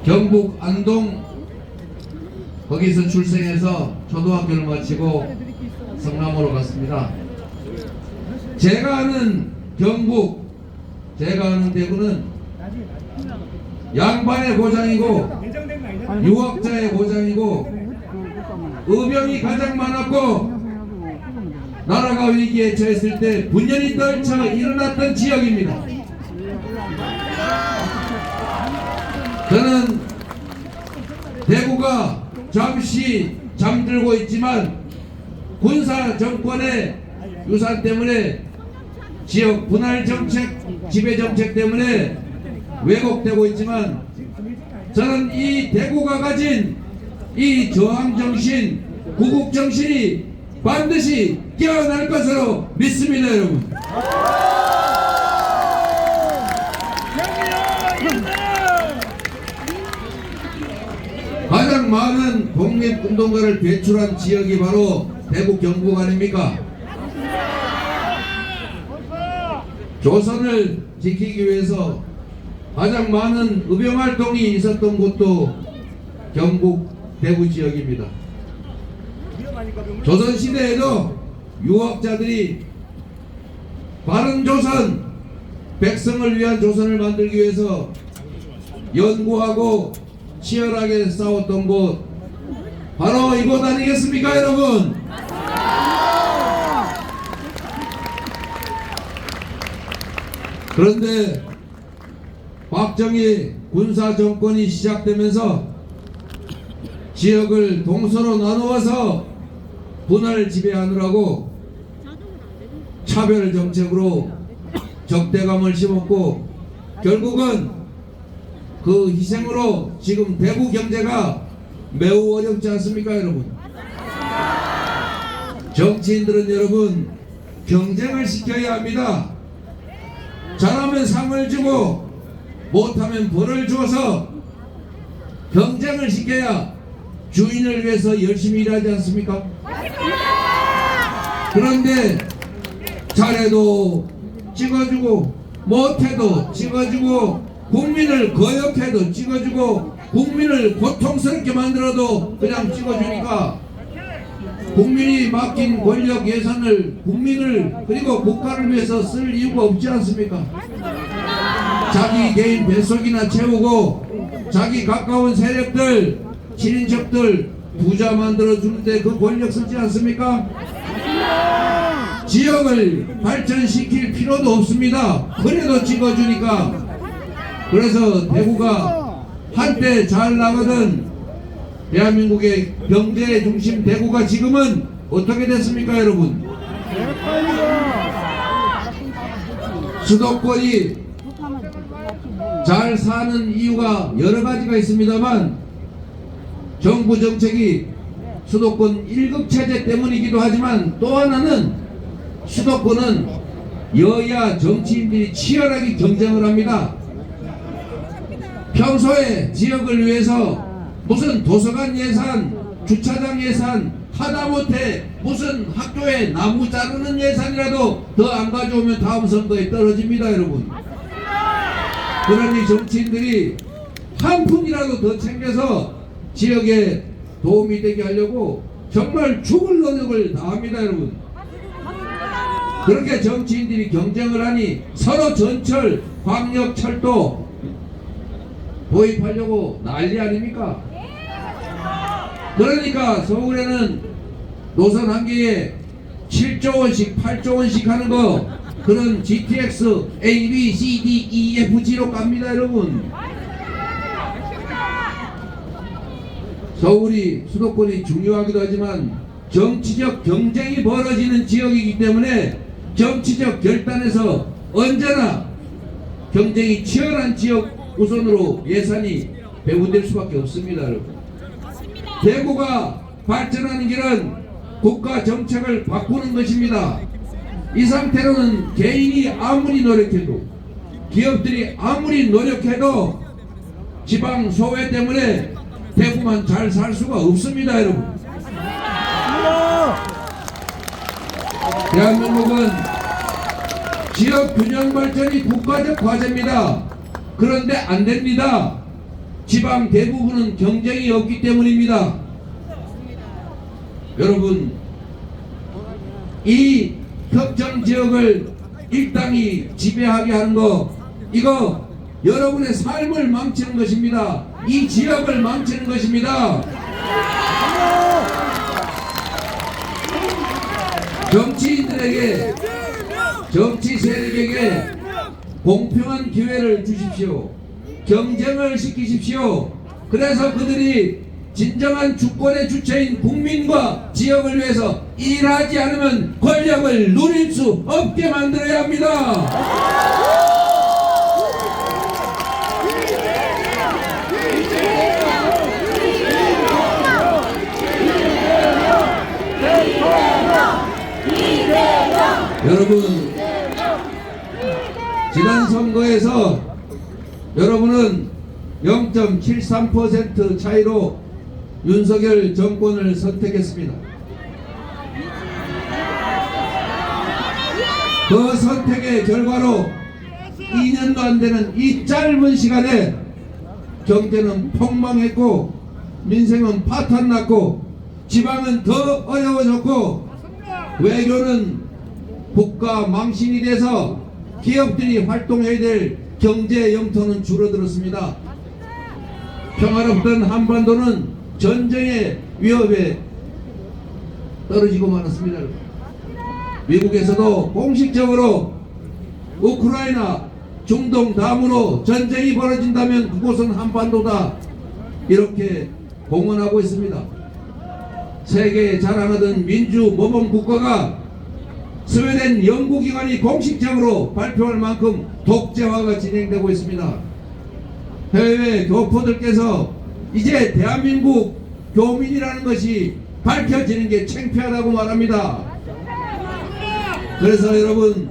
경북 안동 거기서 출생해서 초등학교를 마치고 성남으로 갔습니다. 제가 아는 경북, 제가 아는 대구는 양반의 고장이고 유학자의 고장이고 의병이 가장 많았고 나라가 위기에 처했을 때 분연이 떨쳐 일어났던 지역입니다. 저는 대구가 잠시 잠들고 있지만 군사 정권의 유산 때문에 지역 분할 정책, 지배 정책 때문에 왜곡되고 있지만 저는 이 대구가 가진 이 저항 정신, 구국 정신이 반드시 깨어날 것으로 믿습니다, 여러분. 가장 많은 독립운동가를 배출한 지역이 바로 대구 경북 아닙니까? 조선을 지키기 위해서 가장 많은 의병활동이 있었던 곳도 경북 대구 지역입니다. 조선시대에도 유학자들이 바른 조선, 백성을 위한 조선을 만들기 위해서 연구하고 치열하게 싸웠던 곳 바로 이곳 아니겠습니까, 여러분? 그런데 박정희 군사정권이 시작되면서 지역을 동서로 나누어서 분할 지배하느라고 차별 정책으로 적대감을 심었고 결국은 그 희생으로 지금 대구 경제가 매우 어렵지 않습니까, 여러분? 정치인들은 여러분 경쟁을 시켜야 합니다. 잘하면 상을 주고 못하면 벌을 주어서 경쟁을 시켜야 주인을 위해서 열심히 일하지 않습니까? 그런데 잘해도 찍어주고 못해도 찍어주고 국민을 거역해도 찍어주고 국민을 고통스럽게 만들어도 그냥 찍어주니까 국민이 맡긴 권력 예산을 국민을 그리고 국가를 위해서 쓸 이유가 없지 않습니까? 자기 개인 뱃속이나 채우고 자기 가까운 세력들 친인척들 부자 만들어주는데 그 권력 쓰지 않습니까? 지역을 발전시킬 필요도 없습니다. 그래도 찍어주니까. 그래서 대구가 한때 잘 나가던 대한민국의 경제의 중심 대구가 지금은 어떻게 됐습니까, 여러분? 수도권이 잘 사는 이유가 여러 가지가 있습니다만 정부 정책이 수도권 1급 체제 때문이기도 하지만 또 하나는 수도권은 여야 정치인들이 치열하게 경쟁을 합니다. 평소에 지역을 위해서 무슨 도서관 예산, 주차장 예산 하다못해 무슨 학교에 나무 자르는 예산이라도 더 안 가져오면 다음 선거에 떨어집니다, 여러분. 그러니 정치인들이 한 푼이라도 더 챙겨서 지역에 도움이 되게 하려고 정말 죽을 노력을 다합니다, 여러분. 그렇게 정치인들이 경쟁을 하니 서로 전철, 광역, 철도 도입하려고 난리 아닙니까? 그러니까 서울에는 노선 한 개에 7조 원씩 8조 원씩 하는 거 그런 GTX A, B, C, D, E, F, G로 갑니다, 여러분. 서울이 수도권이 중요하기도 하지만 정치적 경쟁이 벌어지는 지역이기 때문에 정치적 결단에서 언제나 경쟁이 치열한 지역 우선으로 예산이 배분될 수밖에 없습니다, 여러분. 대구가 발전하는 길은 국가 정책을 바꾸는 것입니다. 이 상태로는 개인이 아무리 노력해도 기업들이 아무리 노력해도 지방 소외 때문에 대구만 잘 살 수가 없습니다, 여러분. 대한민국은 지역 균형 발전이 국가적 과제입니다. 그런데 안 됩니다. 지방 대부분은 경쟁이 없기 때문입니다. 여러분, 이 특정 지역을 일당이 지배하게 하는 거, 이거 여러분의 삶을 망치는 것입니다. 이 지역을 망치는 것입니다. 정치인들에게, 정치 세력에게 공평한 기회를 주십시오. 경쟁을 시키십시오. 그래서 그들이 진정한 주권의 주체인 국민과 지역을 위해서 일하지 않으면 권력을 누릴 수 없게 만들어야 합니다. 여러분, 지난 선거에서 여러분은 0.73% 차이로 윤석열 정권을 선택했습니다. 그 선택의 결과로 2년도 안 되는 이 짧은 시간에 경제는 폭망했고, 민생은 파탄났고, 지방은 더 어려워졌고, 외교는 국가 망신이 돼서 기업들이 활동해야 될 경제 영토는 줄어들었습니다. 평화롭던 한반도는 전쟁의 위협에 떨어지고 말았습니다. 미국에서도 공식적으로 우크라이나, 중동 다음으로 전쟁이 벌어진다면 그곳은 한반도다, 이렇게 공언하고 있습니다. 세계에 자랑하던 민주 모범 국가가 스웨덴 연구기관이 공식적으로 발표할 만큼 독재화가 진행되고 있습니다. 해외 교포들께서 이제 대한민국 교민이라는 것이 밝혀지는 게 창피하다고 말합니다. 그래서 여러분,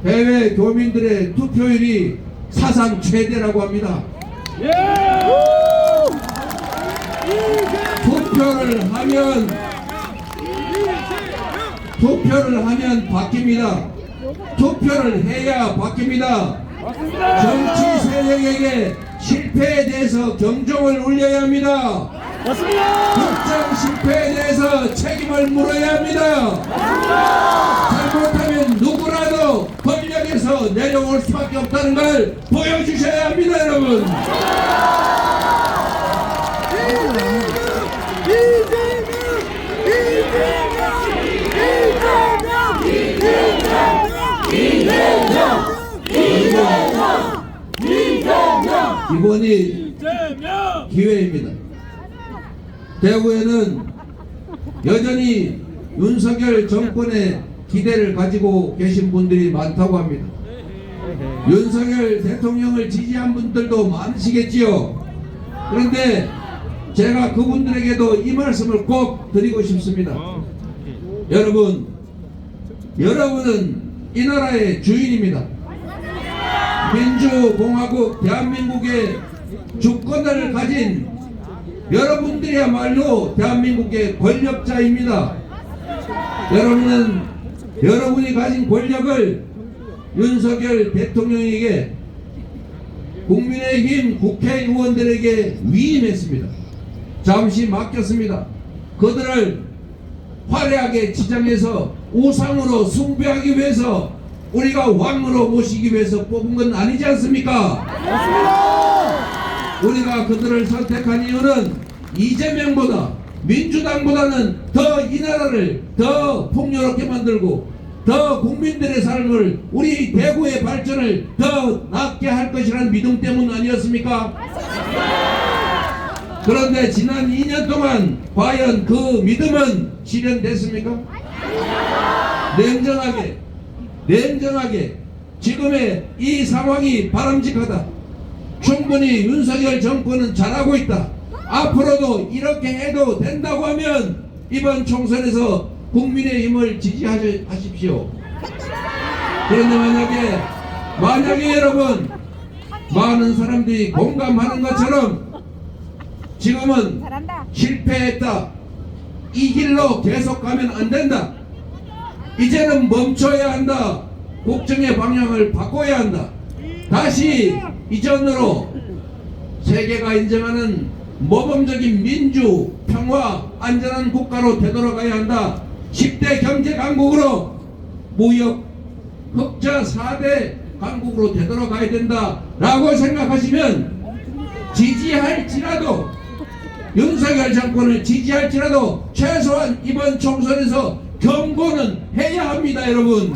해외 교민들의 투표율이 사상 최대라고 합니다. 투표를 하면 바뀝니다. 투표를 해야 바뀝니다. 정치 세력에게 실패에 대해서 경종을 울려야 합니다. 국정 실패에 대해서 책임을 물어야 합니다. 잘못하면 누구라도 권력에서 내려올 수밖에 없다는 걸 보여주셔야 합니다, 여러분. 이번이 기회입니다. 대구에는 여전히 윤석열 정권에 기대를 가지고 계신 분들이 많다고 합니다. 윤석열 대통령을 지지한 분들도 많으시겠지요. 그런데 제가 그분들에게도 이 말씀을 꼭 드리고 싶습니다. 여러분은 이 나라의 주인입니다. 민주공화국 대한민국의 주권을 가진 여러분들이야말로 대한민국의 권력자입니다. 여러분은 여러분이 가진 권력을 윤석열 대통령에게, 국민의힘 국회의원들에게 위임했습니다. 잠시 맡겼습니다. 그들을 화려하게 치장해서 우상으로 숭배하기 위해서, 우리가 왕으로 모시기 위해서 뽑은 건 아니지 않습니까? 맞습니다. 우리가 그들을 선택한 이유는 이재명보다, 민주당보다는 더 이 나라를 더 풍요롭게 만들고, 더 국민들의 삶을, 우리 대구의 발전을 더 낫게 할 것이라는 믿음 때문 아니었습니까? 맞습니다. 그런데 지난 2년 동안 과연 그 믿음은 실현됐습니까? 냉정하게 지금의 이 상황이 바람직하다, 충분히 윤석열 정권은 잘하고 있다, 앞으로도 이렇게 해도 된다고 하면 이번 총선에서 국민의힘을 지지하십시오. 그런데 만약에 여러분, 많은 사람들이 공감하는 것처럼 지금은 실패했다, 이 길로 계속 가면 안 된다, 이제는 멈춰야 한다, 국정의 방향을 바꿔야 한다, 다시 이전으로 세계가 인정하는 모범적인 민주, 평화, 안전한 국가로 되돌아가야 한다. 10대 경제 강국으로 무역, 흑자 4대 강국으로 되돌아가야 된다 라고 생각하시면 지지할지라도 윤석열 정권을 지지할지라도 최소한 이번 총선에서 경고는 해야 합니다. 여러분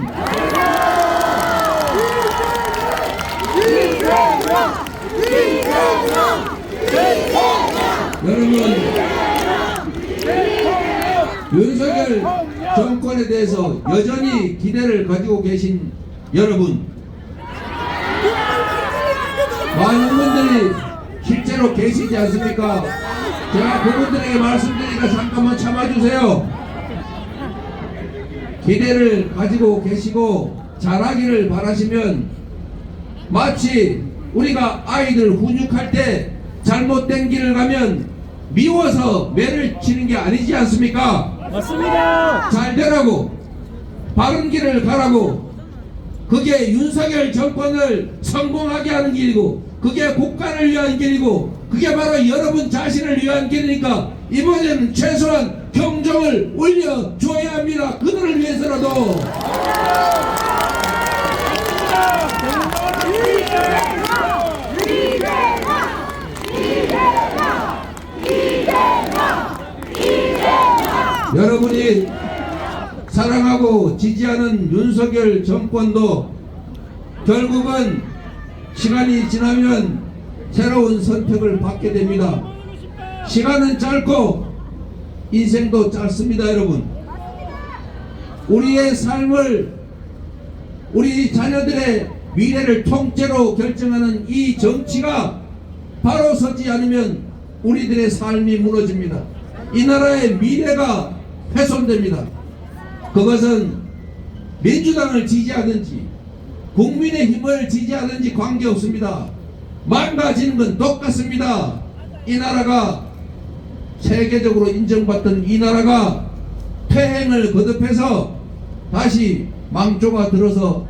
여러분 윤석열 정권에 대해서 여전히 기대를 가지고 계신 여러분, 많은 분들이 실제로 계시지 않습니까? 제가 그분들에게 말씀드리니까 잠깐만 참아주세요. 기대를 가지고 계시고 잘하기를 바라시면 마치 우리가 아이들 훈육할 때 잘못된 길을 가면 미워서 매를 치는 게 아니지 않습니까? 맞습니다. 잘 되라고 바른 길을 가라고, 그게 윤석열 정권을 성공하게 하는 길이고 그게 국가를 위한 길이고 그게 바로 여러분 자신을 위한 길이니까 이번에는 최소한 경종을 울려줘야 합니다. 그들을 위해서라도. 여러분이 사랑하고 지지하는 윤석열 정권도 결국은 시간이 지나면 새로운 선택을 받게 됩니다. 시간은 짧고 인생도 짧습니다. 여러분 우리의 삶을, 우리 자녀들의 미래를 통째로 결정하는 이 정치가 바로 서지 않으면 우리들의 삶이 무너집니다. 이 나라의 미래가 훼손됩니다. 그것은 민주당을 지지하든지 국민의힘을 지지하든지 관계없습니다. 망가지는 건 똑같습니다. 이 나라가 세계적으로 인정받던 이 나라가 퇴행을 거듭해서 다시 망조가 들어서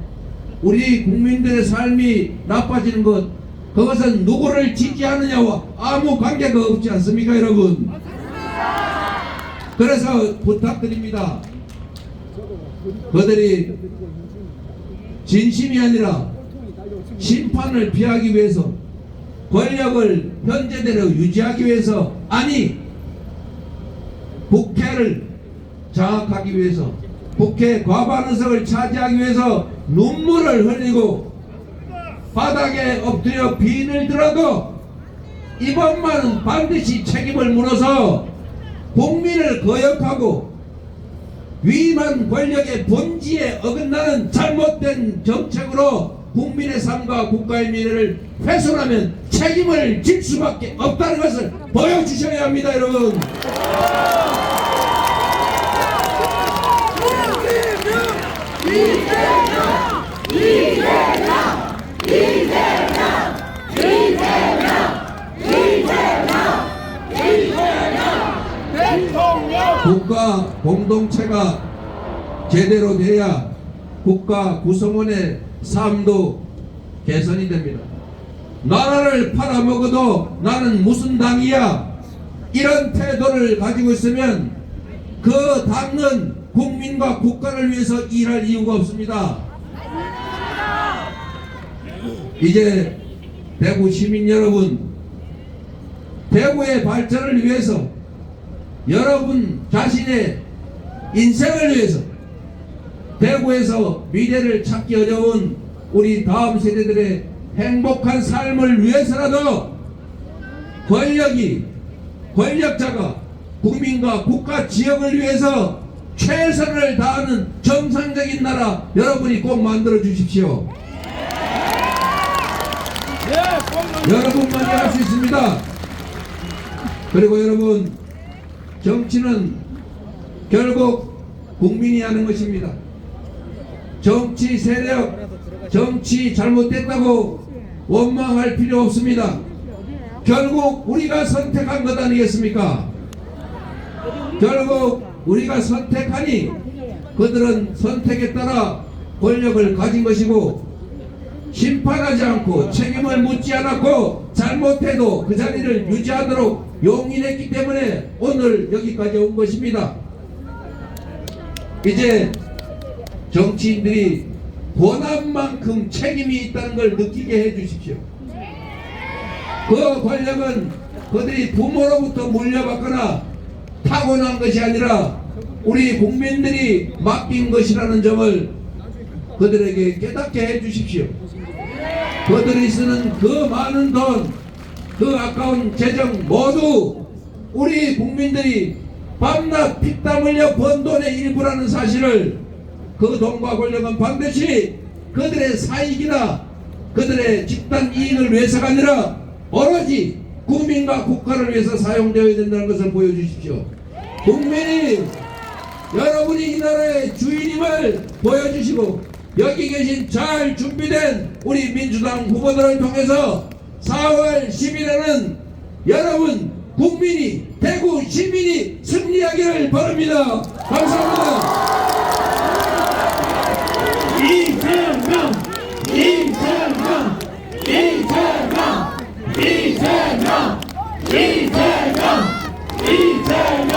우리 국민들의 삶이 나빠지는 것, 그것은 누구를 지지하느냐와 아무 관계가 없지 않습니까 여러분? 그래서 부탁드립니다. 그들이 진심이 아니라 심판을 피하기 위해서, 권력을 현재대로 유지하기 위해서, 아니 국회를 장악하기 위해서, 국회 과반 의석을 차지하기 위해서 눈물을 흘리고 바닥에 엎드려 빈을 들어도 이번만은 반드시 책임을 물어서 국민을 거역하고 위임한 권력의 본질에 어긋나는 잘못된 정책으로 국민의 삶과 국가의 미래를 훼손하면 책임을 질 수밖에 없다는 것을 보여주셔야 합니다. 여러분 국가 공동체가 제대로 돼야 국가 구성원의 삶도 개선이 됩니다. 나라를 팔아먹어도 나는 무슨 당이야, 이런 태도를 가지고 있으면 그 당은 국민과 국가를 위해서 일할 이유가 없습니다. 이제 대구 시민 여러분, 대구의 발전을 위해서, 여러분 자신의 인생을 위해서, 대구에서 미래를 찾기 어려운 우리 다음 세대들의 행복한 삶을 위해서라도 권력자가 국민과 국가 지역을 위해서 최선을 다하는 정상적인 나라 여러분이 꼭 만들어 주십시오. 여러분만이 할 수 있습니다. 그리고 여러분, 정치는 결국 국민이 하는 것입니다. 정치 세력, 정치 잘못됐다고 원망할 필요 없습니다. 결국 우리가 선택한 것 아니겠습니까? 결국 우리가 선택하니 그들은 선택에 따라 권력을 가진 것이고, 심판하지 않고 책임을 묻지 않았고 잘못해도 그 자리를 유지하도록 용인했기 때문에 오늘 여기까지 온 것입니다. 이제 정치인들이 권한만큼 책임이 있다는 걸 느끼게 해 주십시오. 그 권력은 그들이 부모로부터 물려받거나 타고난 것이 아니라 우리 국민들이 맡긴 것이라는 점을 그들에게 깨닫게 해 주십시오. 그들이 쓰는 그 많은 돈, 그 아까운 재정 모두 우리 국민들이 밤낮 피땀 흘려 번 돈의 일부라는 사실을, 그 돈과 권력은 반드시 그들의 사익이나 그들의 집단 이익을 위해서가 아니라 오로지 국민과 국가를 위해서 사용되어야 된다는 것을 보여주십시오. 국민이 여러분이 이 나라의 주인임을 보여주시고, 여기 계신 잘 준비된 우리 민주당 후보들을 통해서 4월 10일에는 여러분 국민이, 대구 시민이 승리하기를 바랍니다. 감사합니다. 이재명, 이재명, 이재명, 이재명, 이재명, 이재명.